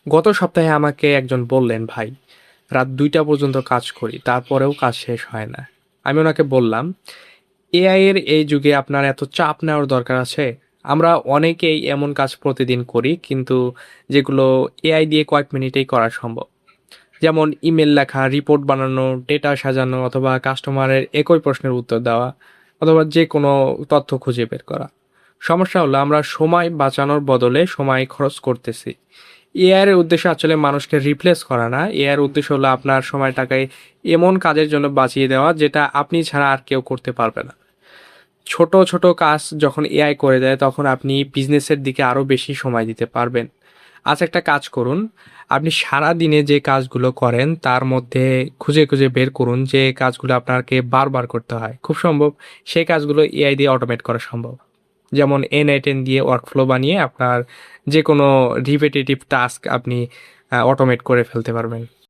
গত সপ্তাহে আমাকে একজন বললেন, ভাই রাত ২টা পর্যন্ত কাজ করি, তারপরেও কাজ শেষ হয় না। আমি ওনাকে বললাম, এআই এর এই যুগে আপনার এত চাপ নেওয়ার দরকার আছে? আমরা অনেকেই এমন কাজ প্রতিদিন করি, কিন্তু যেগুলো এআই দিয়ে কয়েক মিনিটেই করা সম্ভব। যেমন ইমেল লেখা, রিপোর্ট বানানো, ডেটা সাজানো, অথবা কাস্টমারের একই প্রশ্নের উত্তর দেওয়া, অথবা যে কোনো তথ্য খুঁজে বের করা। সমস্যা হলো আমরা সময় বাঁচানোর বদলে সময় খরচ করতেছি। এআই এর উদ্দেশ্য আসলে মানুষকে রিপ্লেস করা না, এআই এর উদ্দেশ্য হলো আপনার সময়টাকে এমন কাজের জন্য বাঁচিয়ে দেওয়া যেটা আপনি ছাড়া আর কেউ করতে পারবে না। ছোট ছোট কাজ যখন এআই করে দেয় তখন আপনি বিজনেসের দিকে আরও বেশি সময় দিতে পারবেন। আজ একটা কাজ করুন, আপনি সারা দিনে যে কাজগুলো করেন তার মধ্যে খুঁজে খুঁজে বের করুন যে কাজগুলো আপনাকে বারবার করতে হয়, খুব সম্ভব সেই কাজগুলো এআই দিয়ে অটোমেট করা সম্ভব। যেমন N8N দিয়ে ওয়ার্কফ্লো বানিয়ে আপনার যে কোনো রিপিটেটিভ টাস্ক আপনি অটোমেট করে ফেলতে পারবেন।